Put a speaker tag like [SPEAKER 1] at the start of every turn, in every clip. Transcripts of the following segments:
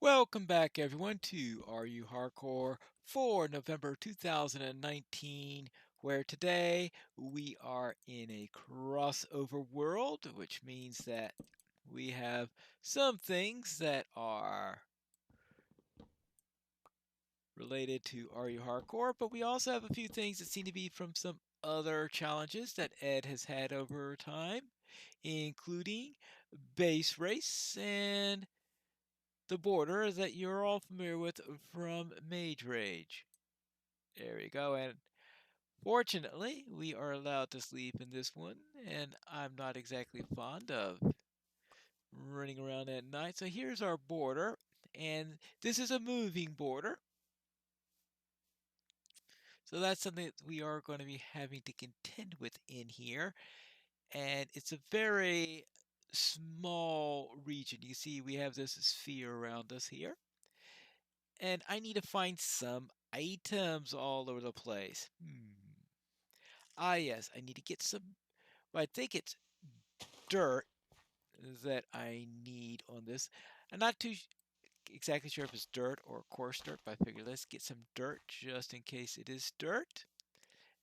[SPEAKER 1] Welcome back, everyone, to Are You Hardcore for November 2019, where today we are in a crossover world, which means that we have some things that are related to Are You Hardcore, but we also have a few things that seem to be from some other challenges that Ed has had over time, including Base Race and the border that you're all familiar with from Mage Rage. There we go. And fortunately, we are allowed to sleep in this one, and I'm not exactly fond of running around at night. So here's our border, and this is a moving border. So that's something that we are going to be having to contend with in here. And it's a very small region. You see, we have this sphere around us here. And I need to find some items all over the place. Ah, yes, I need to get some. Well, I think it's dirt that I need on this. I'm not too exactly sure if it's dirt or coarse dirt, but I figured let's get some dirt just in case it is dirt.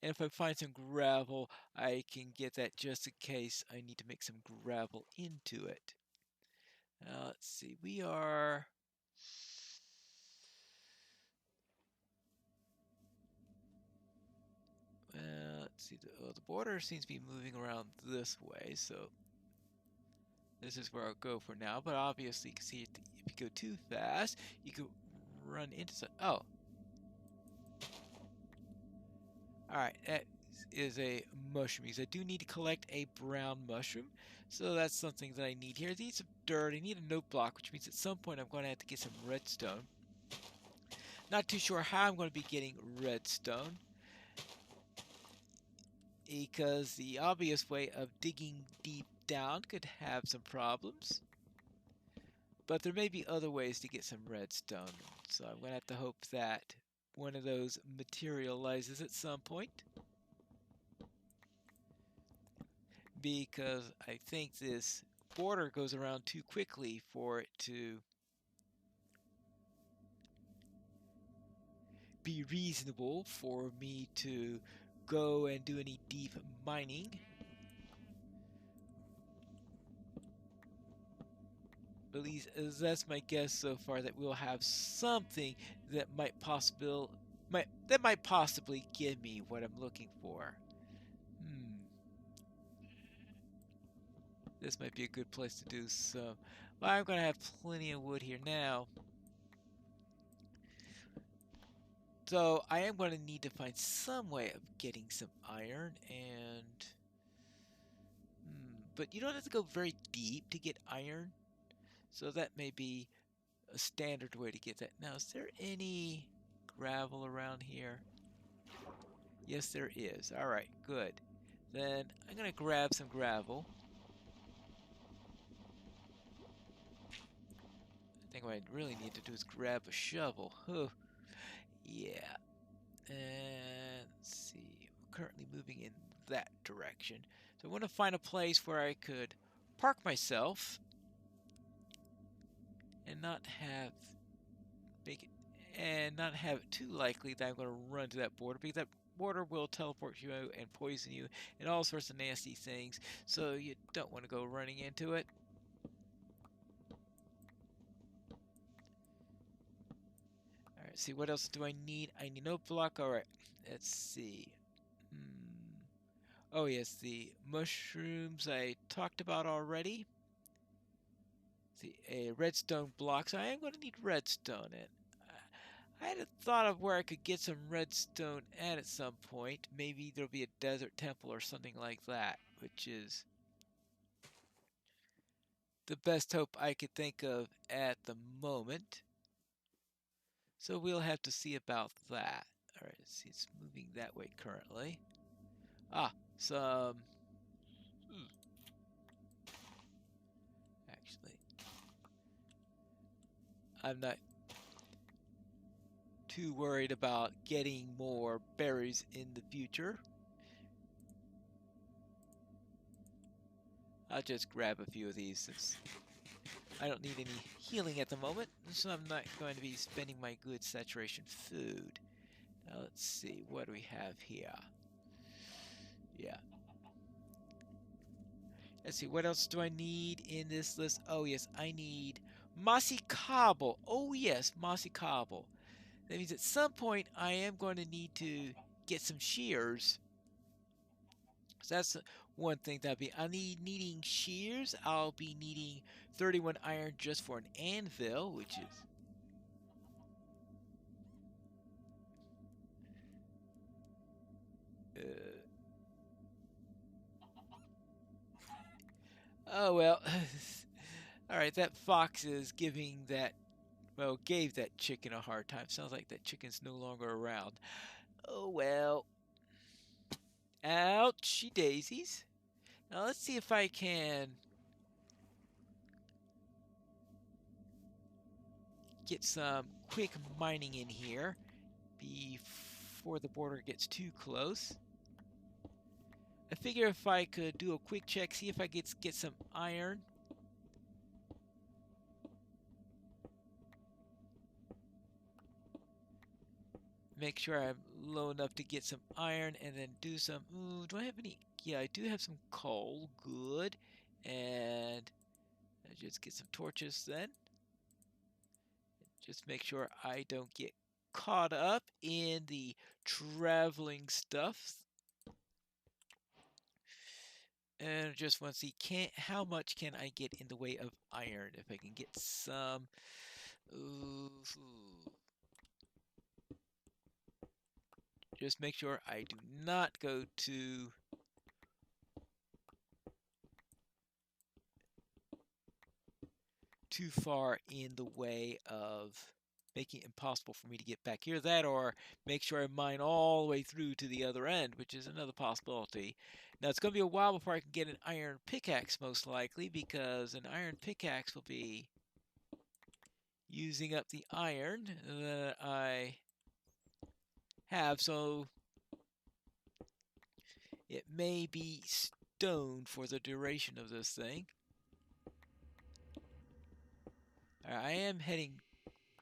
[SPEAKER 1] And if I find some gravel, I can get that just in case I need to make some gravel into it. Let's see, we are. Let's see, the border seems to be moving around this way, so this is where I'll go for now. But obviously, you can see if you go too fast, you could run into some. Oh, alright, that is a mushroom. Because I do need to collect a brown mushroom, so that's something that I need here. I need some dirt. I need a note block, which means at some point I'm going to have to get some redstone. Not too sure how I'm going to be getting redstone, because the obvious way of digging deep down could have some problems. But there may be other ways to get some redstone, so I'm going to have to hope that one of those materializes at some point. Because I think this border goes around too quickly for it to be reasonable for me to go and do any deep mining. At least that's my guess so far, that we'll have something that might possibly give me what I'm looking for. This might be a good place to do so. Well, I'm going to have plenty of wood here now. So I am going to need to find some way of getting some iron, and but you don't have to go very deep to get iron, so that may be a standard way to get that. Now, is there any gravel around here? Yes, there is. All right, good. Then I'm going to grab some gravel. I think what I really need to do is grab a shovel. Huh. Yeah. And let's see, we're currently moving in that direction. So I want to find a place where I could park myself and not have make it and not have it too likely that I'm going to run to that border, because that border will teleport you and poison you and all sorts of nasty things. So you don't want to go running into it. All right, see, what else do I need? I need no block. All right, let's see. Oh yes, the mushrooms I talked about already. See, a redstone block, so I am going to need redstone. And I had a thought of where I could get some redstone at some point. Maybe there'll be a desert temple or something like that, which is the best hope I could think of at the moment. So we'll have to see about that. All right, let's see, it's moving that way currently. Ah, some. Actually, I'm not too worried about getting more berries in the future. I'll just grab a few of these since I don't need any healing at the moment, so I'm not going to be spending my good saturation food. Now let's see, what do we have here? Yeah. Let's see, what else do I need in this list? Oh yes, I need mossy cobble. Oh yes, mossy cobble. That means at some point I am going to need to get some shears. So that's one thing that I need needing shears. I'll be needing 31 iron just for an anvil, which is oh well. All right, that fox is giving that well, gave that chicken a hard time. Sounds like that chicken's no longer around. Oh well. Ouchie daisies. Now let's see if I can get some quick mining in here before the border gets too close. I figure if I could do a quick check, see if I get some iron. Make sure I'm low enough to get some iron and then do some. Ooh, do I have any? Yeah, I do have some coal. Good. And I just get some torches then. Just make sure I don't get caught up in the traveling stuff. And just want to see how much can I get in the way of iron if I can get some. Ooh, just make sure I do not go too far in the way of making it impossible for me to get back here. That or make sure I mine all the way through to the other end, which is another possibility. Now it's going to be a while before I can get an iron pickaxe most likely, because an iron pickaxe will be using up the iron that I have, so it may be stone for the duration of this thing. I am heading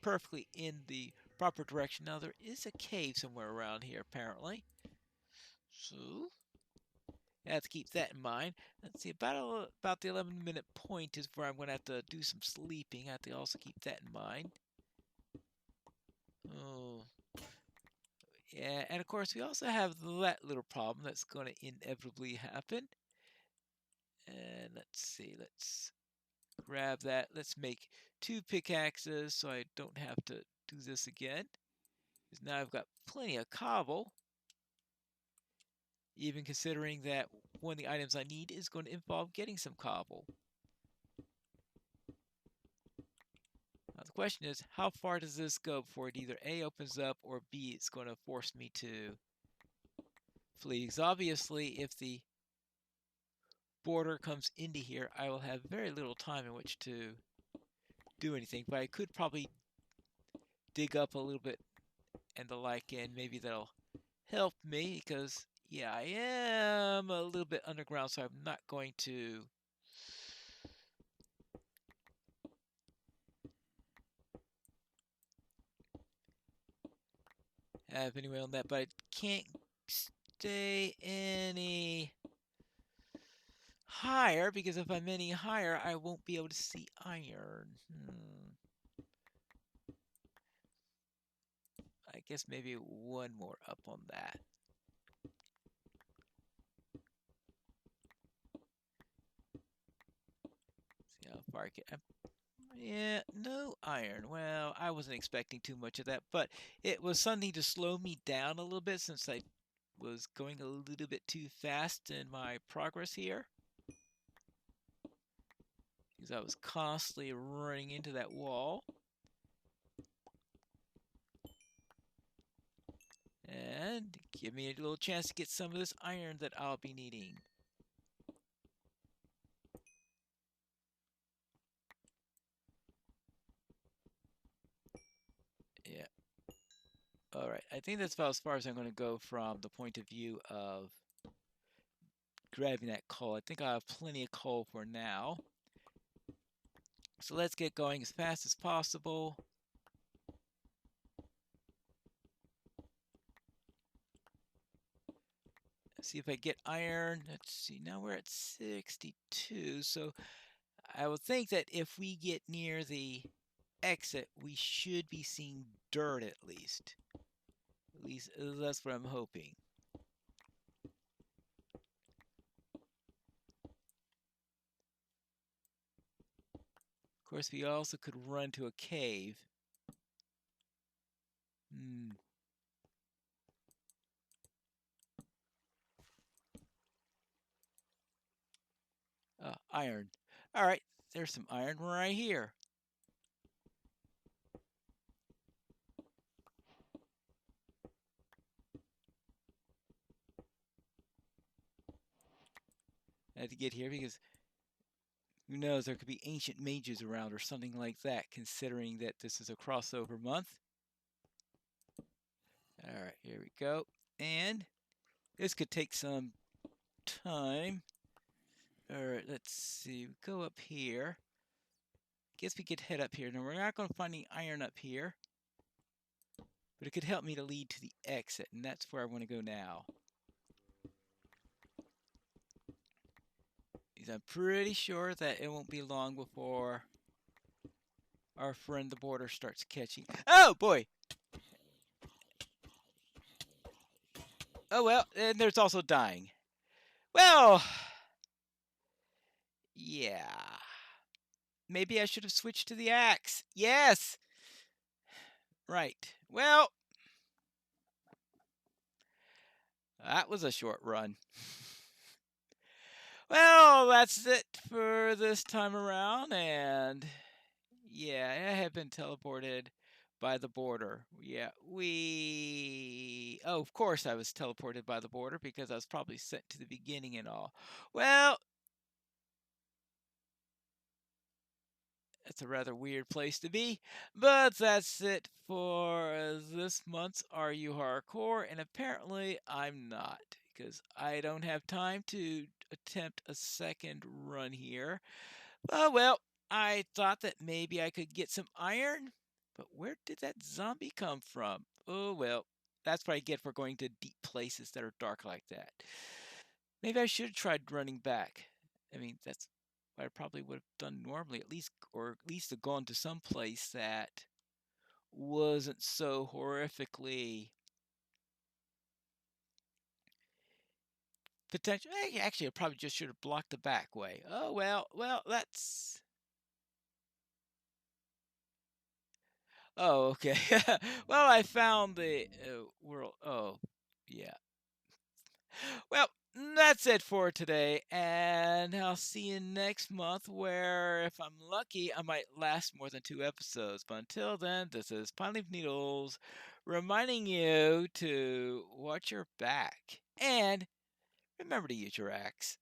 [SPEAKER 1] perfectly in the proper direction. Now there is a cave somewhere around here apparently, so I have to keep that in mind. Let's see, about the 11-minute point is where I'm going to have to do some sleeping. I have to also keep that in mind. Oh, yeah, and of course we also have that little problem that's going to inevitably happen. And let's see, let's grab that. Let's make 2 pickaxes so I don't have to do this again. Because now I've got plenty of cobble. Even considering that one of the items I need is going to involve getting some cobble. Now the question is, how far does this go before it either A, opens up, or B, it's going to force me to flee? Because obviously, if the border comes into here, I will have very little time in which to do anything. But I could probably dig up a little bit and the like, and maybe that'll help me, because, yeah, I am a little bit underground, so I'm not going to have any way on that, but I can't stay any higher, because if I'm any higher, I won't be able to see iron. I guess maybe one more up on that. See how far I get. Yeah, no iron. Well, I wasn't expecting too much of that, but it was something to slow me down a little bit since I was going a little bit too fast in my progress here. Because I was constantly running into that wall. And give me a little chance to get some of this iron that I'll be needing. Yeah. All right. I think that's about as far as I'm going to go from the point of view of grabbing that coal. I think I have plenty of coal for now. So let's get going as fast as possible. See if I get iron. Let's see, now we're at 62. So I would think that if we get near the exit, we should be seeing dirt at least. At least that's what I'm hoping. Of course, we also could run to a cave. Iron. All right, there's some iron right here. I had to get here because who knows, there could be ancient mages around or something like that, considering that this is a crossover month. All right, here we go. And this could take some time. All right, let's see. We go up here. Guess we could head up here. Now, we're not going to find any iron up here, but it could help me to lead to the exit, and that's where I want to go now. Because I'm pretty sure that it won't be long before our friend the border starts catching. Oh, boy! Oh, well, and there's also dying. Well, yeah. Maybe I should have switched to the axe. Yes! Right. Well, that was a short run. Well, that's it for this time around, and yeah, I have been teleported by the border. Yeah, oh, of course I was teleported by the border because I was probably sent to the beginning and all. Well, it's a rather weird place to be, but that's it for this month's Are You Hardcore? And apparently I'm not, because I don't have time to attempt a second run here. Oh, well, I thought that maybe I could get some iron, but where did that zombie come from? Oh, well, that's what I get for going to deep places that are dark like that. Maybe I should have tried running back. I mean, that's what I probably would have done normally, at least, or at least have gone to some place that wasn't so horrifically potential. Actually, I probably just should have blocked the back way. Oh well, that's. Oh, okay. Well, I found the world. Oh, yeah. Well, that's it for today, and I'll see you next month where, if I'm lucky, I might last more than 2 episodes. But until then, this is Pine Leaf Needles reminding you to watch your back and remember to use your axe.